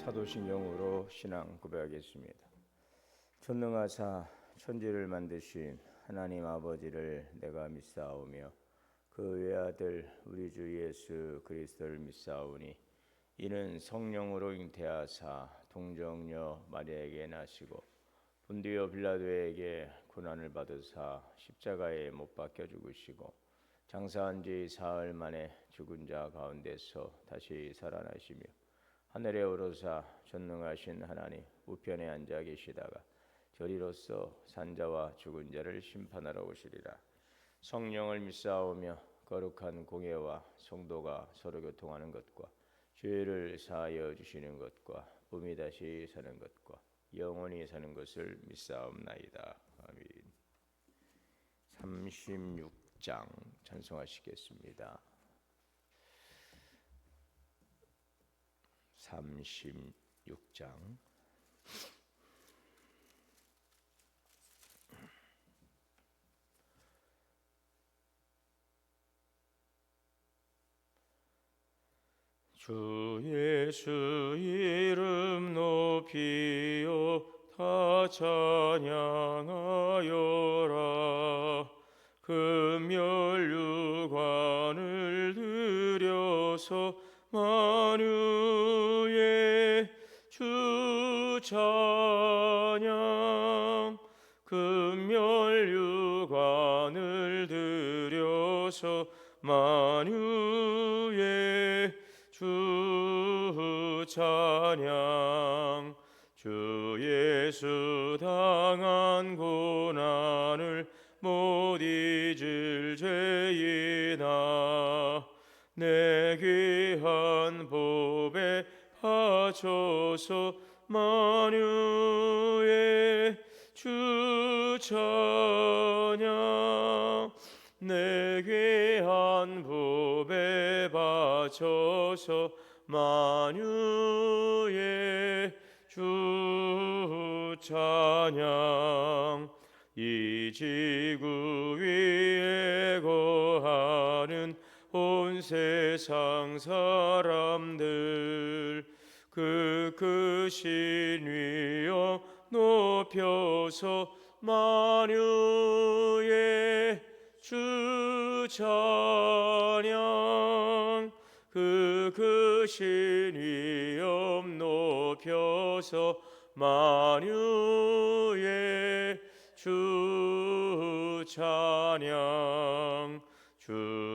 사도신경으로 신앙 고백하겠습니다. 전능하사 천지를 만드신 하나님 아버지를 내가 믿사오며 그 외아들 우리 주 예수 그리스도를 믿사오니 이는 성령으로 잉태하사 동정녀 마리아에게 나시고 본디오 빌라도에게 고난을 받으사 십자가에 못 박혀 죽으시고 장사한 지 사흘 만에 죽은 자 가운데서 다시 살아나시며 하늘에 오르사 전능하신 하나님 우편에 앉아 계시다가 저리로서 산자와 죽은 자를 심판하러 오시리라. 성령을 믿사오며 거룩한 공예와 성도가 서로 교통하는 것과 죄를 사하여 주시는 것과 몸이 다시 사는 것과 영원히 사는 것을 믿사옵나이다. 아멘. 36장 찬송하시겠습니다. 36장 주 예수 이름 높이어 다 찬양하여라. 금멸유관을 들여서 만유의 주 찬양. 금멸유관을 들여서 만유의 주 찬양. 주 예수 당한 고난을 못 잊을 죄인아 내 귀한 법에 바쳐서 만유의 주 찬양. 내 귀한 법에 바쳐서 만유의 주 찬양. 이 지구 위에 거하는 온 세상 사람들 그 크신 위엄 높여서 만유의 주 찬양. 그 크신 위엄 높여서 만유의 주 찬양. 주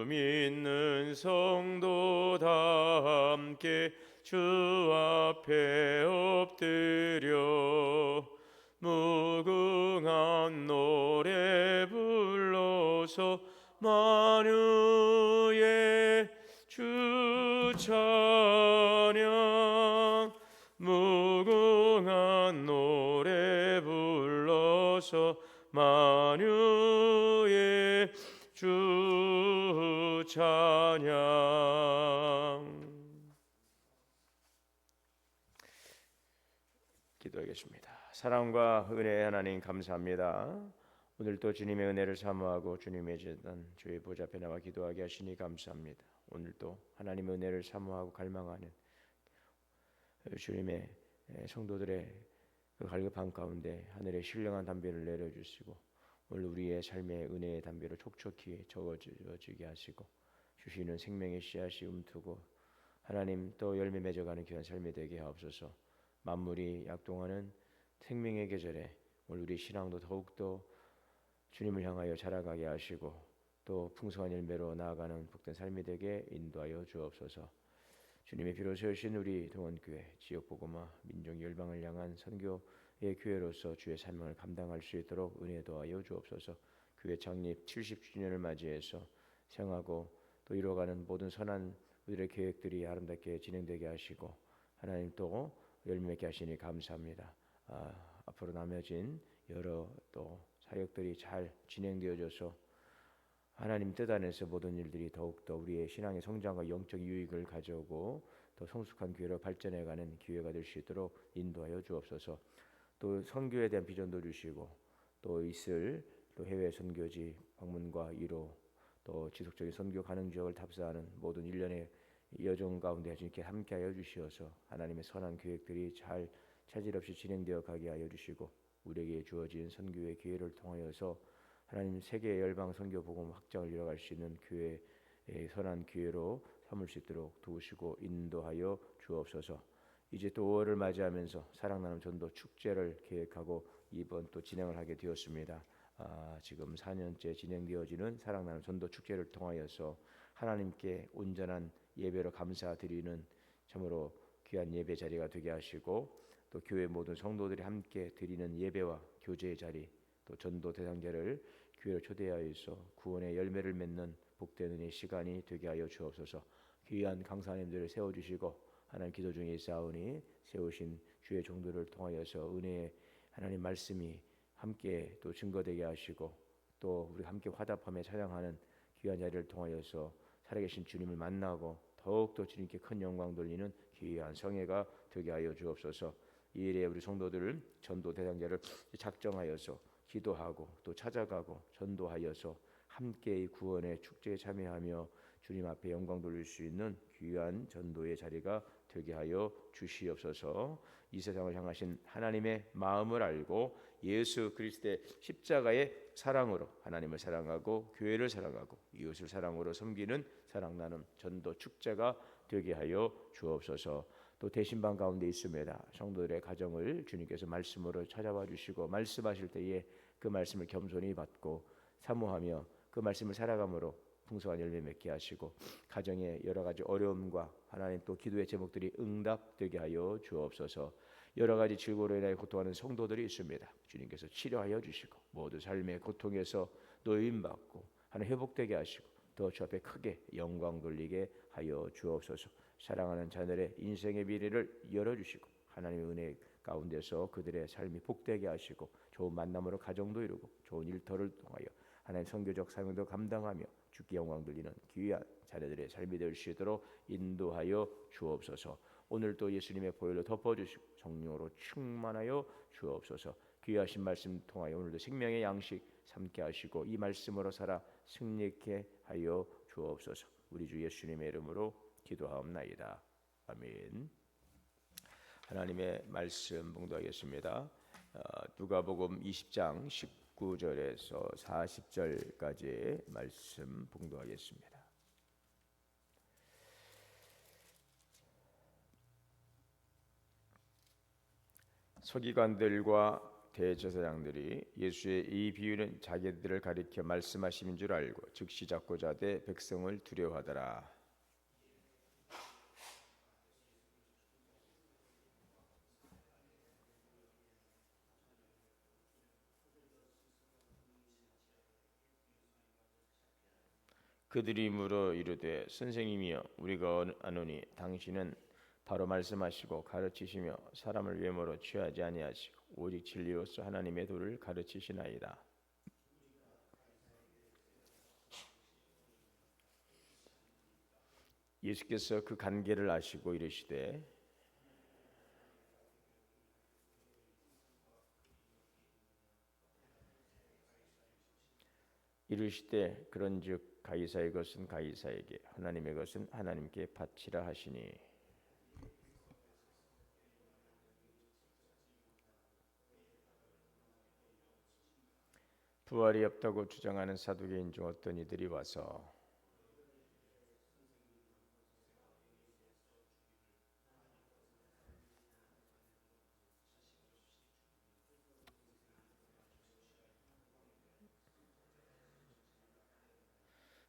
믿는 성도 다 함께 주 앞에 엎드려 무궁한 노래 불러서 만유의 주 찬양. 무궁한 노래 불러서 만유의 주 찬양. 기도하겠습니다. 사랑과 은혜의 하나님 감사합니다. 오늘도 주님의 은혜를 사모하고 주님의 제단 주의 보좌 앞에 나와 기도하게 하시니 감사합니다. 오늘도 하나님의 은혜를 사모하고 갈망하는 주님의 성도들의 그 갈급함 가운데 하늘의 신령한 담비를 내려주시고 오늘 우리의 삶의 은혜의 담비로 촉촉히 적어지게 하시고 주시는 생명의 씨앗이 움트고 하나님 또 열매 맺어가는 귀한 삶이 되게 하옵소서. 만물이 약동하는 생명의 계절에 오늘 우리 신앙도 더욱더 주님을 향하여 자라가게 하시고 또 풍성한 열매로 나아가는 복된 삶이 되게 인도하여 주옵소서. 주님의 피로 세우신 우리 동원교회 지역복음화 민족 열방을 향한 선교의 교회로서 주의 사명을 감당할 수 있도록 은혜 도하여 주옵소서. 교회 창립 70주년을 맞이해서 생하고 또 이루어가는 모든 선한 우리의 계획들이 아름답게 진행되게 하시고 하나님 또 열매 맺게 하시니 감사합니다. 앞으로 남겨진 여러 또 사역들이 잘 진행되어져서 하나님 뜻 안에서 모든 일들이 더욱더 우리의 신앙의 성장과 영적 유익을 가져오고 또 성숙한 교회로 발전해가는 기회가 될 수 있도록 인도하여 주옵소서. 또 선교에 대한 비전도 주시고 또 있을 또 해외 선교지 방문과 위로 또 지속적인 선교 가능 지역을 답사하는 모든 일련의 이 여정 가운데 주님께 함께하여 주시어서 하나님의 선한 계획들이 잘 차질 없이 진행되어 가게 하여 주시고 우리에게 주어진 선교의 기회를 통하여서 하나님 세계 열방 선교 복음 확장을 이뤄갈 수 있는 교회의 선한 기회로 삼을 수 있도록 도우시고 인도하여 주옵소서. 이제 또 5월을 맞이하면서 사랑나눔 전도 축제를 계획하고 이번 또 진행을 하게 되었습니다. 지금 4년째 진행되어지는 사랑나눔 전도 축제를 통하여서 하나님께 온전한 예배로 감사드리는 참으로 귀한 예배 자리가 되게 하시고 또 교회 모든 성도들이 함께 드리는 예배와 교제의 자리 또 전도 대상자를 교회로 초대하여서 구원의 열매를 맺는 복된 은혜의 시간이 되게 하여 주옵소서. 귀한 강사님들을 세워주시고 하나님 기도 중에 있사오니 세우신 주의 종들을 통하여서 은혜의 하나님 말씀이 함께 또 증거되게 하시고 또 우리 함께 화답하며 찬양하는 귀한 자리를 통하여서 살아계신 주님을 만나고 더욱더 주님께 큰 영광 돌리는 귀한 성회가 되게 하여 주옵소서. 이 일에 우리 성도들을 전도 대상자를 작정하여서 기도하고 또 찾아가고 전도하여서 함께 이 구원의 축제에 참여하며 주님 앞에 영광 돌릴 수 있는 귀한 전도의 자리가 되게 하여 주시옵소서. 이 세상을 향하신 하나님의 마음을 알고 예수 그리스도의 십자가의 사랑으로 하나님을 사랑하고 교회를 사랑하고 이웃을 사랑으로 섬기는 사랑나눔 전도 축제가 되게 하여 주옵소서. 또 대신방 가운데 있습니다. 성도들의 가정을 주님께서 말씀으로 찾아와 주시고 말씀하실 때에 그 말씀을 겸손히 받고 사모하며 그 말씀을 살아감으로 풍성한 열매 맺게 하시고 가정의 여러 가지 어려움과 하나님 또 기도의 제목들이 응답되게 하여 주옵소서. 여러 가지 질고로 인하여 고통하는 성도들이 있습니다. 주님께서 치료하여 주시고 모두 삶의 고통에서 노임받고 하나님 회복되게 하시고 더 주 앞에 크게 영광 돌리게 하여 주옵소서. 사랑하는 자녀의 인생의 미래를 열어주시고 하나님의 은혜 가운데서 그들의 삶이 복되게 하시고 좋은 만남으로 가정도 이루고 좋은 일터를 통하여 하나님 선교적 사명도 감당하며 주께 영광 돌리는 귀한 자녀들의 삶이 될 수 있도록 인도하여 주옵소서. 오늘도 예수님의 보혈로 덮어주시고 성령으로 충만하여 주옵소서. 귀하신 말씀 통하여 오늘도 생명의 양식 삼게 하시고 이 말씀으로 살아 승리케 하여 주옵소서. 우리 주 예수님의 이름으로 기도하옵나이다. 아멘. 하나님의 말씀 봉독하겠습니다. 누가복음 20장 19절에서 40절까지의 말씀 봉독하겠습니다. 서기관들과 대제사장들이 예수의 이 비유는 자기들을 가리켜 말씀하심인 줄 알고 즉시 잡고자 하되 백성을 두려워하더라. 그들이 물어 이르되 선생님이여 우리가 아노니 당신은 바로 말씀하시고 가르치시며 사람을 외모로 취하지 아니하시고 오직 진리로서 하나님의 도를 가르치시나이다. 예수께서 그 관계를 아시고 이르시되 그런즉 가이사의 것은 가이사에게 하나님의 것은 하나님께 바치라 하시니 부활이 없다고 주장하는 사두개인 중 어떤 이들이 와서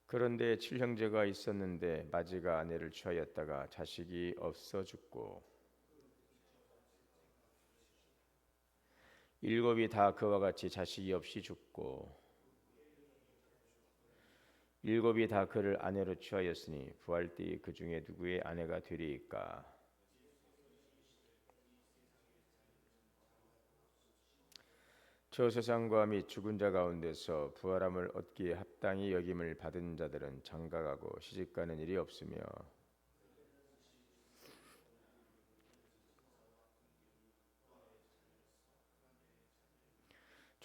그런데 칠형제가 있었는데 마지가 아내를 취하였다가 자식이 없어 죽고 일곱이 다 그와 같이 자식이 없이 죽고 일곱이 다 그를 아내로 취하였으니 부활때에 그 중에 누구의 아내가 되리이까. 저 세상과 및 죽은 자 가운데서 부활함을 얻기에 합당히 여김을 받은 자들은 장가가고 시집가는 일이 없으며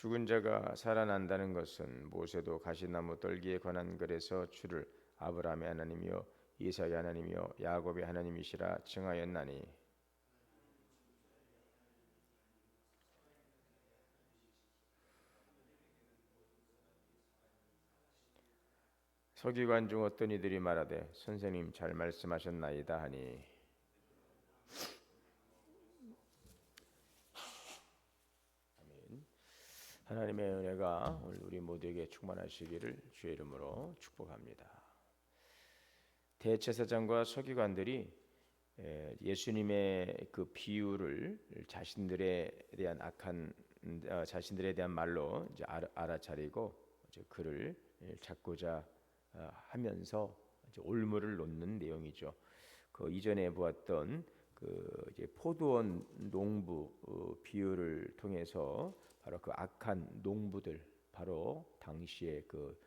죽은 자가 살아난다는 것은 모세도 가시나무 떨기에 관한 글에서 주를 아브라함의 하나님이요 이삭의 하나님이요 야곱의 하나님이시라 증하였나니 서기관 중 어떤 이들이 말하되 선생님 잘 말씀하셨나이다 하니 아멘. 하나님의 은혜가 오늘 우리 모두에게 충만하시기를 주의 이름으로 축복합니다. 대제사장과 서기관들이 예수님의 그 비유를 자신들에 대한 말로 이제 알아차리고 이제 그를 찾고자 하면서 이제 올무를 놓는 내용이죠. 그 이전에 보았던 그 이제 포도원 농부 비유를 통해서 바로 그 악한 농부들, 바로 당시에 그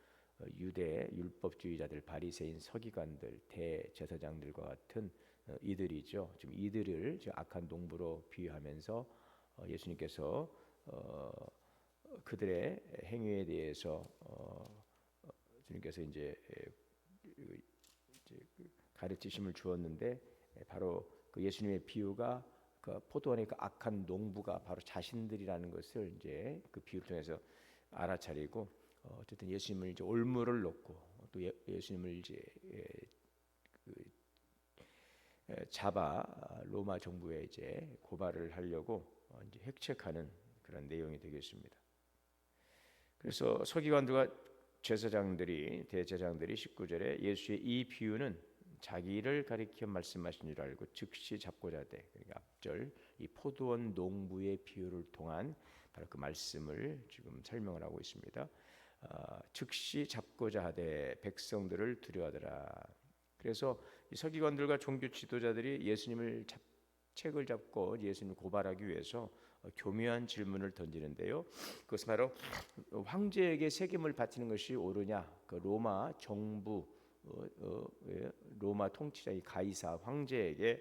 유대 율법주의자들, 바리새인, 서기관들, 대제사장들과 같은 이들이죠. 지금 이들을 악한 농부로 비유하면서 예수님께서 그들의 행위에 대해서 주님께서 이제 가르치심을 주었는데 바로 그 예수님의 비유가 그 포도원의 그 악한 농부가 바로 자신들이라는 것을 이제 그 비유를 통해서 알아차리고 어쨌든 예수님을 이제 올무를 놓고 또 예수님을 이제 잡아 로마 정부에 이제 고발을 하려고 이제 획책하는 그런 내용이 되겠습니다. 그래서 서기관들과 대제사장들이 19절에 예수의 이 비유는 자기를 가리켜 말씀하신 줄 알고 즉시 잡고자 하되, 그러니까 앞절 이 포도원 농부의 비유를 통한 바로 그 말씀을 지금 설명을 하고 있습니다. 즉시 잡고자 하되 백성들을 두려워하더라. 그래서 이 서기관들과 종교 지도자들이 책을 잡고 예수님을 고발하기 위해서 교묘한 질문을 던지는데요. 그것은 바로 황제에게 세금을 바치는 것이 옳으냐? 그 로마 정부, 로마 통치자 이 가이사 황제에게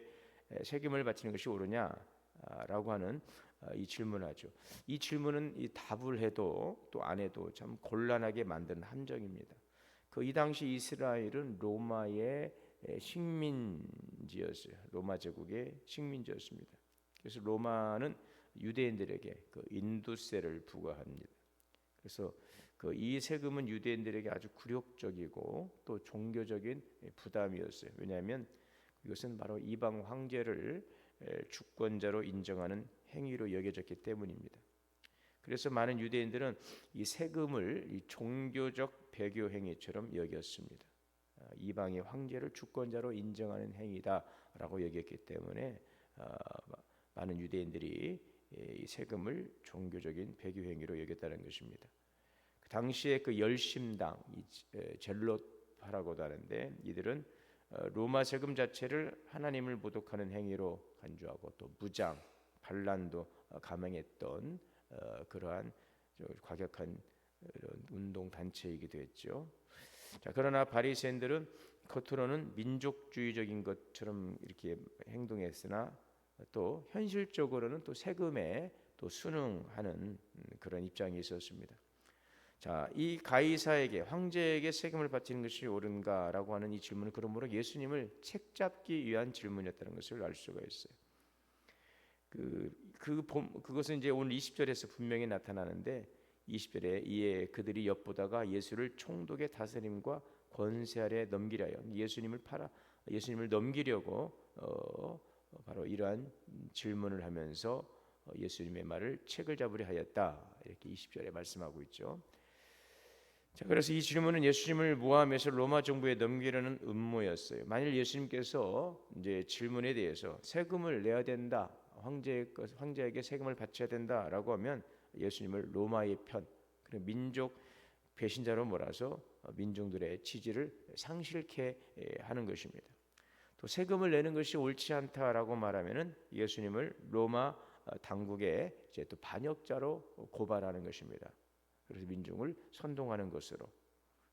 세금을 바치는 것이 옳으냐라고 하는 이 질문하죠. 이 질문은 이 답을 해도 또 안 해도 참 곤란하게 만드는 함정입니다. 이 당시 이스라엘은 로마의 식민지였어요. 로마 제국의 식민지였습니다. 그래서 로마는 유대인들에게 그 인두세를 부과합니다. 그래서 이 세금은 유대인들에게 아주 굴욕적이고 또 종교적인 부담이었어요. 왜냐하면 이것은 바로 이방 황제를 주권자로 인정하는 행위로 여겨졌기 때문입니다. 그래서 많은 유대인들은 이 세금을 이 종교적 배교 행위처럼 여겼습니다. 이방의 황제를 주권자로 인정하는 행위다라고 여겼기 때문에 많은 유대인들이 이 세금을 종교적인 배교 행위로 여겼다는 것입니다. 그 당시에 그 열심당 젤롯파라고도 하는데 이들은 로마 세금 자체를 하나님을 모독하는 행위로 간주하고 또 무장, 반란도 감행했던 그러한 과격한 운동 단체이기도 했죠. 그러나 바리새인들은 겉으로는 민족주의적인 것처럼 이렇게 행동했으나 또 현실적으로는 또 세금에 또 순응하는 그런 입장이 있었습니다. 이 가이사에게 황제에게 세금을 바치는 것이 옳은가라고 하는 이 질문은 그러므로 예수님을 책잡기 위한 질문이었다는 것을 알 수가 있어요. 그것은 이제 오늘 20절에서 분명히 나타나는데 20절에 이에 그들이 엿보다가 예수를 총독의 다스림과 권세 아래 넘기려 하여 예수님을 넘기려고 바로 이러한 질문을 하면서 예수님의 말을 책을 잡으려 하였다. 이렇게 20절에 말씀하고 있죠. 그래서 이 질문은 예수님을 모함해서 로마 정부에 넘기려는 음모였어요. 만일 예수님께서 이제 질문에 대해서 세금을 내야 된다, 황제에게 세금을 바쳐야 된다라고 하면 예수님을 로마의 편, 민족 배신자로 몰아서 민중들의 지지를 상실케 하는 것입니다. 또 세금을 내는 것이 옳지 않다라고 말하면은 예수님을 로마 당국의 이제 또 반역자로 고발하는 것입니다. 그래서 민중을 선동하는 것으로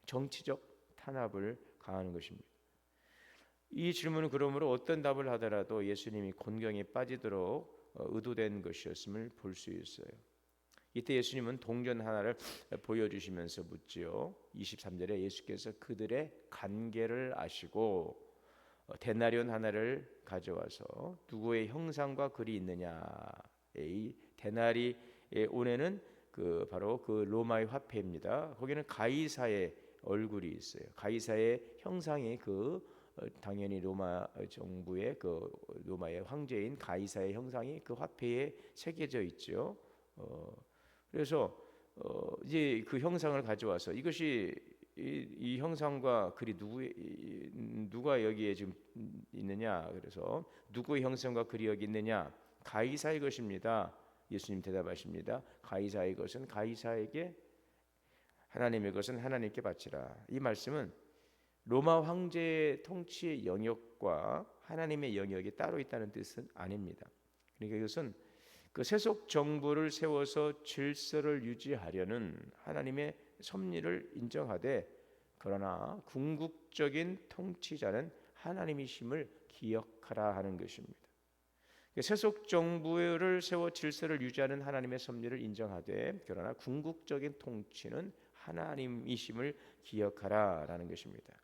정치적 탄압을 가하는 것입니다. 이 질문은 그러므로 어떤 답을 하더라도 예수님이 곤경에 빠지도록 의도된 것이었음을 볼 수 있어요. 이때 예수님은 동전 하나를 보여주시면서 묻지요. 23절에 예수께서 그들의 관계를 아시고 데나리온 하나를 가져와서 누구의 형상과 글이 있느냐. 이 데나리의 온에는 바로 그 로마의 화폐입니다. 거기는 가이사의 얼굴이 있어요. 가이사의 형상이 당연히 로마 정부의 로마의 황제인 가이사의 형상이 그 화폐에 새겨져 있죠. 그래서 이제 그 형상을 가져와서 이것이 이 형상과 글이 누가 여기에 지금 있느냐? 그래서 누구의 형상과 글이 여기 있느냐? 가이사의 것입니다. 예수님 대답하십니다. 가이사의 것은 가이사에게, 하나님의 것은 하나님께 바치라. 이 말씀은 로마 황제의 통치의 영역과 하나님의 영역이 따로 있다는 뜻은 아닙니다. 그러니까 이것은 그 세속 정부를 세워서 질서를 유지하려는 하나님의 섭리를 인정하되, 그러나 궁극적인 통치자는 하나님이심을 기억하라 하는 것입니다. 세속 정부를 세워 질서를 유지하는 하나님의 섭리를 인정하되, 그러나 궁극적인 통치는 하나님이심을 기억하라라는 것입니다.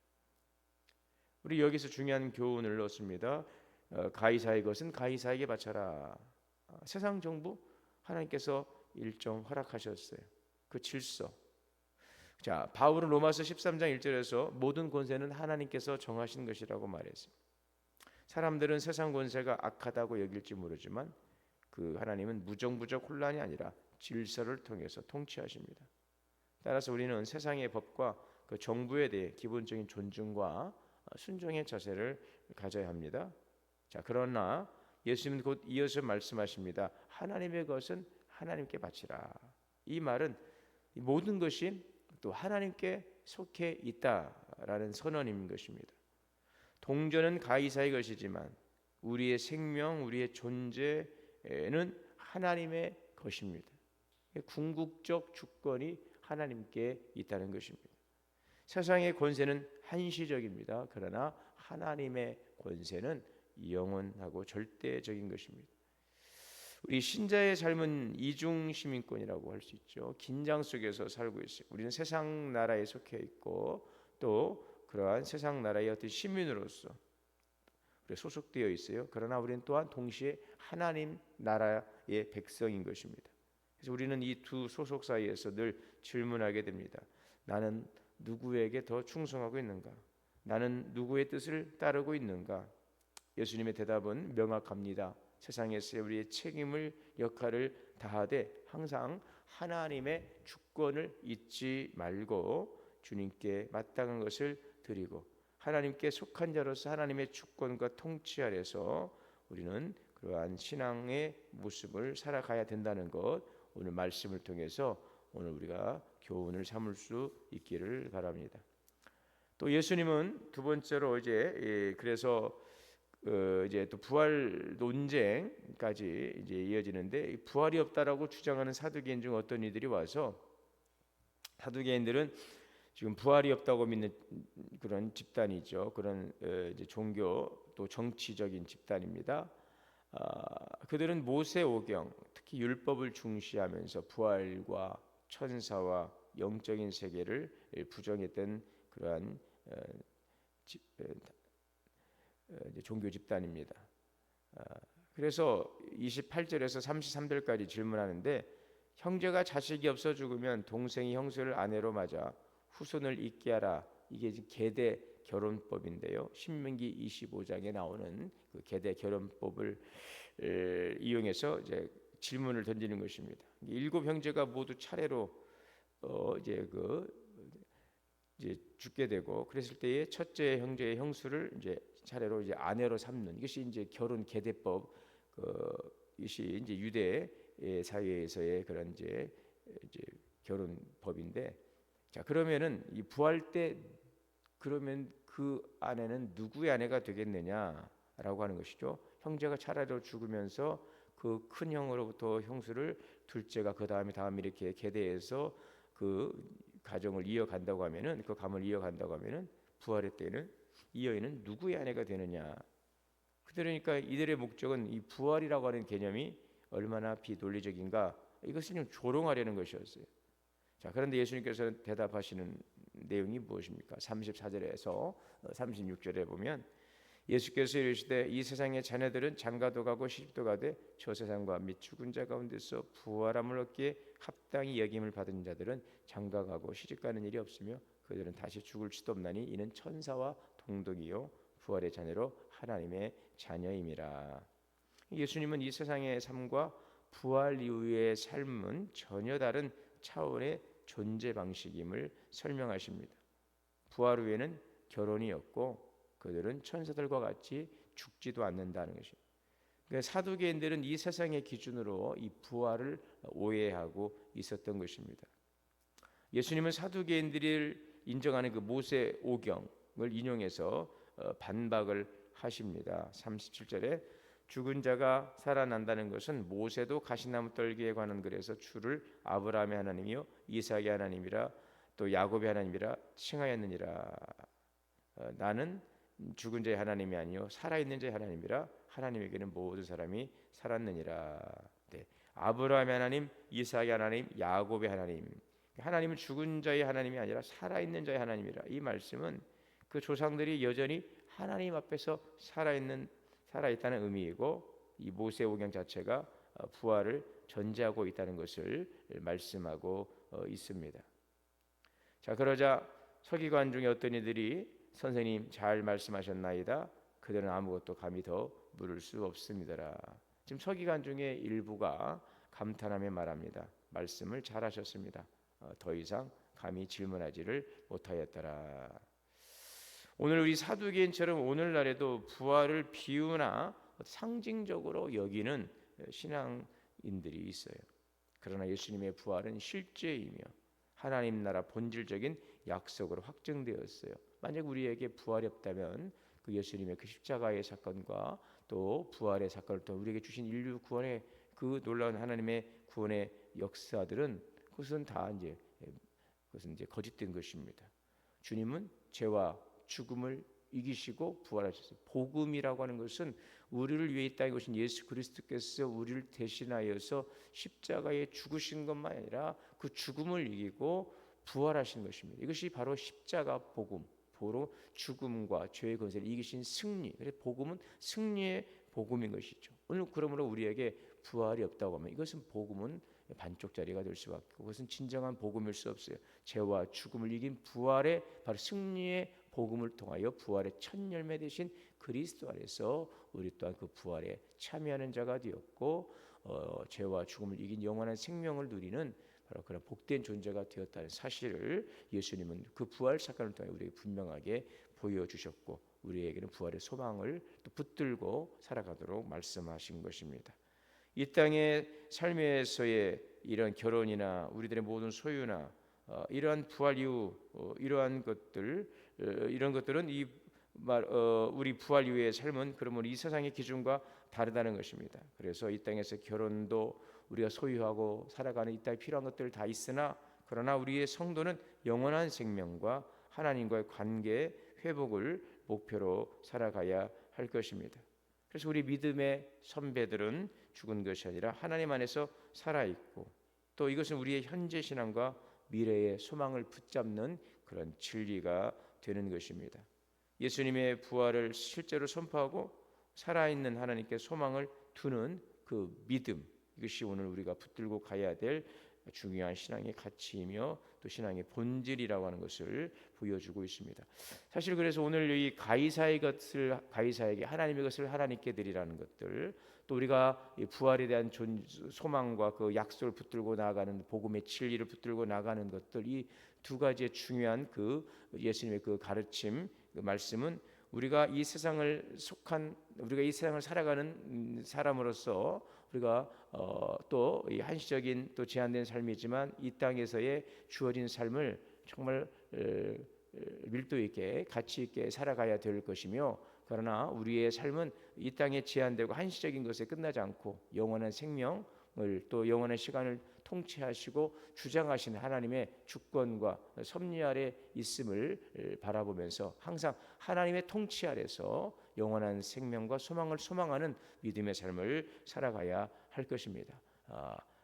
우리 여기서 중요한 교훈을 얻습니다. 가이사의 것은 가이사에게 바쳐라. 세상 정부 하나님께서 일정 허락하셨어요. 그 질서. 자, 바울은 로마서 13장 1절에서 모든 권세는 하나님께서 정하신 것이라고 말했습니다. 사람들은 세상 권세가 악하다고 여길지 모르지만 그 하나님은 무정부적 혼란이 아니라 질서를 통해서 통치하십니다. 따라서 우리는 세상의 법과 그 정부에 대해 기본적인 존중과 순종의 자세를 가져야 합니다. 자, 그러나 예수님은 곧 이어서 말씀하십니다. 하나님의 것은 하나님께 바치라. 이 말은 모든 것이 또 하나님께 속해 있다라는 선언인 것입니다. 동전은 가이사의 것이지만 우리의 생명, 우리의 존재는 하나님의 것입니다. 궁극적 주권이 하나님께 있다는 것입니다. 세상의 권세는 한시적입니다. 그러나 하나님의 권세는 영원하고 절대적인 것입니다. 우리 신자의 삶은 이중 시민권이라고 할 수 있죠. 긴장 속에서 살고 있어요. 우리는 세상 나라에 속해 있고 또 그러한 세상 나라의 어떤 시민으로서 소속되어 있어요. 그러나 우리는 또한 동시에 하나님 나라의 백성인 것입니다. 그래서 우리는 이 두 소속 사이에서 늘 질문하게 됩니다. 나는 누구에게 더 충성하고 있는가? 나는 누구의 뜻을 따르고 있는가? 예수님의 대답은 명확합니다. 세상에서의 우리의 책임을 역할을 다하되 항상 하나님의 주권을 잊지 말고 주님께 마땅한 것을 드리고 하나님께 속한 자로서 하나님의 주권과 통치 아래서 우리는 그러한 신앙의 모습을 살아가야 된다는 것, 오늘 말씀을 통해서 오늘 우리가 교훈을 삼을 수 있기를 바랍니다. 또 예수님은 두 번째로 그래서 이제 또 부활 논쟁까지 이제 이어지는데, 부활이 없다라고 주장하는 사두개인 중 어떤 이들이 와서, 사두개인들은 지금 부활이 없다고 믿는 그런 집단이죠. 그런 이제 종교 또 정치적인 집단입니다. 그들은 모세오경, 특히 율법을 중시하면서 부활과 천사와 영적인 세계를 부정했던 그러한 종교 집단입니다. 그래서 28절에서 33절까지 질문하는데, 형제가 자식이 없어 죽으면 동생이 형수를 아내로 맞아 후손을 잇게 하라. 이게 계대 결혼법인데요. 신명기 25장에 나오는 그 계대 결혼법을 이용해서 이제 질문을 던지는 것입니다. 7 형제가 모두 차례로 이제 죽게 되고, 그랬을 때에 첫째 형제의 형수를 이제 차례로 이제 아내로 삼는, 이것이 이제 결혼 계대법, 이것이 이제 유대 사회에서의 그런 이제 결혼법인데, 자, 그러면은 이 부활 때 그러면 그 아내는 누구의 아내가 되겠느냐라고 하는 것이죠. 형제가 차례로 죽으면서 그 큰 형으로부터 형수를 둘째가 그 다음에 이렇게 계대해서 그 가정을 이어간다고 하면은, 그 가문을 이어간다고 하면은 부활의 때는 이 여인은 누구의 아내가 되느냐. 그러니까 이들의 목적은 이 부활이라고 하는 개념이 얼마나 비논리적인가, 이것을 좀 조롱하려는 것이었어요. 자, 그런데 예수님께서 대답하시는 내용이 무엇입니까? 34절에서 36절에 보면, 예수께서 이르시되 이 세상의 자녀들은 장가도 가고 시집도 가되 저 세상과 및 죽은 자 가운데서 부활함을 얻기에 합당히 여김을 받은 자들은 장가 가고 시집 가는 일이 없으며 그들은 다시 죽을 수도 없나니 이는 천사와 동독이요 부활의 자녀로 하나님의 자녀임이라. 예수님은 이 세상의 삶과 부활 이후의 삶은 전혀 다른 차원의 존재 방식임을 설명하십니다. 부활 후에는 결혼이 없고 그들은 천사들과 같이 죽지도 않는다는 것입니다. 그러니까 사두개인들은 이 세상의 기준으로 이 부활을 오해하고 있었던 것입니다. 예수님은 사두개인들을 인정하는 그 모세 오경을 인용해서 반박을 하십니다. 37절에 죽은 자가 살아난다는 것은 모세도 가시나무 떨기에 관한 글에서 주를 아브라함의 하나님이요 이삭의 하나님이라 또 야곱의 하나님이라 칭하였느니라. 나는 죽은 자의 하나님이 아니요 살아있는 자의 하나님이라. 하나님에게는 모든 사람이 살았느니라. 네. 아브라함의 하나님, 이삭의 하나님, 야곱의 하나님. 하나님은 죽은 자의 하나님이 아니라 살아있는 자의 하나님이라. 이 말씀은 그 조상들이 여전히 하나님 앞에서 살아있다는 의미이고 이 모세오경 자체가 부활을 전제하고 있다는 것을 말씀하고 있습니다. 자, 그러자 서기관 중에 어떤 이들이 선생님 잘 말씀하셨나이다. 그들은 아무것도 감히 더 물을 수 없습니다라. 지금 서기관 중에 일부가 감탄하며 말합니다. 말씀을 잘하셨습니다. 더 이상 감히 질문하지를 못하였더라. 오늘 우리 사두개인처럼 오늘날에도 부활을 비유나 상징적으로 여기는 신앙인들이 있어요. 그러나 예수님의 부활은 실제이며 하나님 나라 본질적인 약속으로 확정되었어요. 만약 우리에게 부활이 없다면 그 예수님의 그 십자가의 사건과 또 부활의 사건을 또 우리에게 주신 인류 구원의 그 놀라운 하나님의 구원의 역사들은 그것은 이제 거짓된 것입니다. 주님은 죄와 죽음을 이기시고 부활하셨어요. 복음이라고 하는 것은 우리를 위해 이 땅에 오신 예수 그리스도께서 우리를 대신하여서 십자가에 죽으신 것만 아니라 그 죽음을 이기고 부활하신 것입니다. 이것이 바로 십자가 복음, 바로 죽음과 죄의 권세를 이기신 승리. 그래서 복음은 승리의 복음인 것이죠. 오늘 그러므로 우리에게 부활이 없다고 하면 이것은 복음은 반쪽짜리가 될 수밖에 없고 그것은 진정한 복음일 수 없어요. 죄와 죽음을 이긴 부활의 바로 승리의 복음을 통하여 부활의 첫 열매 되신 그리스도 안에서 우리 또한 그 부활에 참여하는 자가 되었고 죄와 죽음을 이긴 영원한 생명을 누리는 바로 그런 복된 존재가 되었다는 사실을 예수님은 그 부활 사건을 통해 우리에게 분명하게 보여주셨고 우리에게는 부활의 소망을 또 붙들고 살아가도록 말씀하신 것입니다. 이 땅의 삶에서의 이런 결혼이나 우리들의 모든 소유나 이러한 부활 이후 이러한 것들은 우리 부활 이후의 삶은 그러면 이 세상의 기준과 다르다는 것입니다. 그래서 이 땅에서 결혼도 우리가 소유하고 살아가는 이 땅에 필요한 것들 다 있으나 그러나 우리의 성도는 영원한 생명과 하나님과의 관계 회복을 목표로 살아가야 할 것입니다. 그래서 우리 믿음의 선배들은 죽은 것이 아니라 하나님 안에서 살아있고 또 이것은 우리의 현재 신앙과 미래의 소망을 붙잡는 그런 진리가 되는 것입니다. 예수님의 부활을 실제로 선포하고 살아있는 하나님께 소망을 두는 그 믿음, 이것이 오늘 우리가 붙들고 가야 될 중요한 신앙의 가치이며 또 신앙의 본질이라고 하는 것을 보여주고 있습니다. 사실 그래서 오늘 이 가이사의 것을 가이사에게 하나님의 것을 하나님께 드리라는 것들 또 우리가 부활에 대한 소망과 그 약속을 붙들고 나아가는 복음의 진리를 붙들고 나가는 것들 이 두 가지의 중요한 그 예수님의 그 가르침 그 말씀은 우리가 이 세상을 살아가는 사람으로서 우리가 또 이 한시적인 또 제한된 삶이지만 이 땅에서의 주어진 삶을 정말 밀도 있게 가치 있게 살아가야 될 것이며 그러나 우리의 삶은 이 땅에 제한되고 한시적인 것에 끝나지 않고 영원한 생명을 또 영원한 시간을 통치하시고 주장하시는 하나님의 주권과 섭리 아래 있음을 바라보면서 항상 하나님의 통치 아래서 영원한 생명과 소망을 소망하는 믿음의 삶을 살아가야 할 것입니다.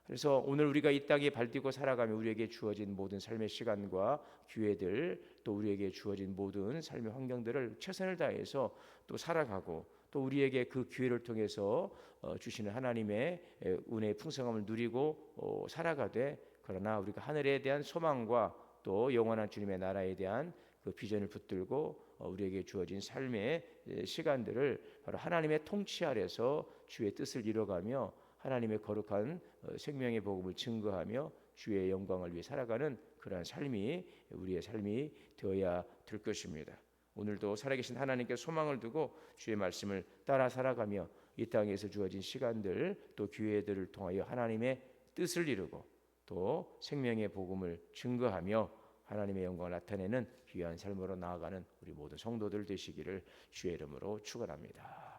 그래서 오늘 우리가 이 땅에 발디고 살아가며 우리에게 주어진 모든 삶의 시간과 기회들, 또 우리에게 주어진 모든 삶의 환경들을 최선을 다해서 또 살아가고, 또 우리에게 그 기회를 통해서 주시는 하나님의 은혜의 풍성함을 누리고 살아가되, 그러나 우리가 하늘에 대한 소망과 또 영원한 주님의 나라에 대한 그 비전을 붙들고 우리에게 주어진 삶의 시간들을 바로 하나님의 통치 아래서 주의 뜻을 이뤄가며 하나님의 거룩한 생명의 복음을 증거하며 주의 영광을 위해 살아가는 그러한 삶이 우리의 삶이 되어야 될 것입니다. 오늘도 살아계신 하나님께 소망을 두고 주의 말씀을 따라 살아가며 이 땅에서 주어진 시간들 또 기회들을 통하여 하나님의 뜻을 이루고 또 생명의 복음을 증거하며 하나님의 영광을 나타내는 귀한 삶으로 나아가는 우리 모든 성도들 되시기를 주의 이름으로 축원합니다.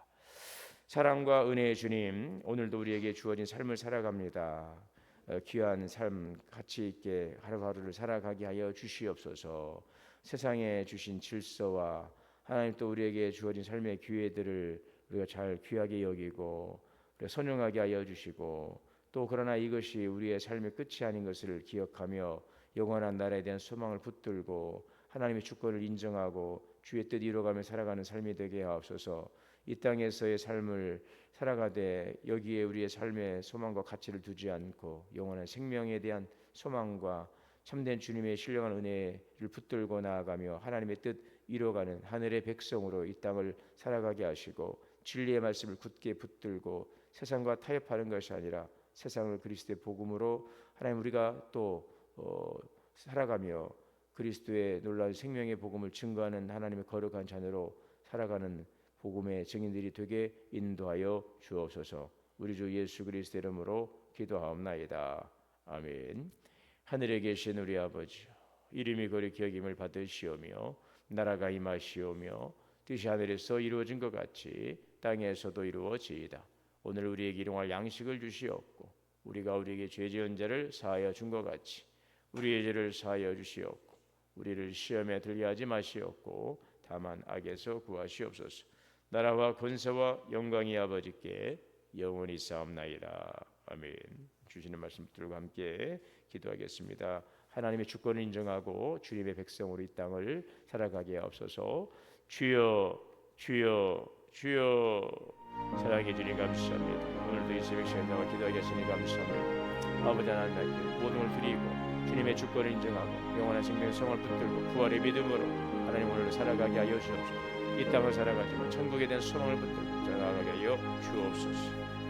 사랑과 은혜의 주님, 오늘도 우리에게 주어진 삶을 살아갑니다. 귀한 삶 가치 있게 하루하루를 살아가게 하여 주시옵소서. 세상에 주신 질서와 하나님 또 우리에게 주어진 삶의 기회들을 우리가 잘 귀하게 여기고 선용하게 하여 주시고, 또 그러나 이것이 우리의 삶의 끝이 아닌 것을 기억하며 영원한 나라에 대한 소망을 붙들고 하나님의 주권을 인정하고 주의 뜻 이루어가며 살아가는 삶이 되게 하옵소서. 이 땅에서의 삶을 살아가되 여기에 우리의 삶의 소망과 가치를 두지 않고 영원한 생명에 대한 소망과 참된 주님의 신령한 은혜를 붙들고 나아가며 하나님의 뜻 이루어가는 하늘의 백성으로 이 땅을 살아가게 하시고, 진리의 말씀을 굳게 붙들고 세상과 타협하는 것이 아니라 세상을 그리스도의 복음으로 하나님 우리가 또 살아가며 그리스도의 놀라운 생명의 복음을 증거하는 하나님의 거룩한 자녀로 살아가는 복음의 증인들이 되게 인도하여 주옵소서. 우리 주 예수 그리스도의 이름으로 기도하옵나이다. 아멘. 하늘에 계신 우리 아버지, 이름이 거룩히 여김을 받으시오며 나라가 임하시오며 뜻이 하늘에서 이루어진 것 같이 땅에서도 이루어지이다. 오늘 우리에게 일용할 양식을 주시옵고 우리가 우리에게 죄 지은 자를 사하여 준 것 같이 우리의 죄를 사하여 주시옵고 우리를 시험에 들게 하지 마시옵고 다만 악에서 구하시옵소서. 나라와 권세와 영광이 아버지께 영원히 싸움나이다. 아멘. 주시는 말씀 들고 함께 기도하겠습니다. 하나님의 주권을 인정하고 주님의 백성으로 이 땅을 살아가게 하옵소서. 주여 주여 주여. 사랑해 주님 감사합니다. 오늘도 이 새벽 시간 나와 기도하겠으니 감사합니다. 아버지 하나님, 모든 걸 드리고 주님의 주권을 인정하고 영원한 생명의 성을 붙들고 부활의 믿음으로 하나님 오늘 살아가게 하여 주옵소서. 이 땅을 살아가지만 천국에 대한 소망을 붙들고 나아가게 하여 주옵소서.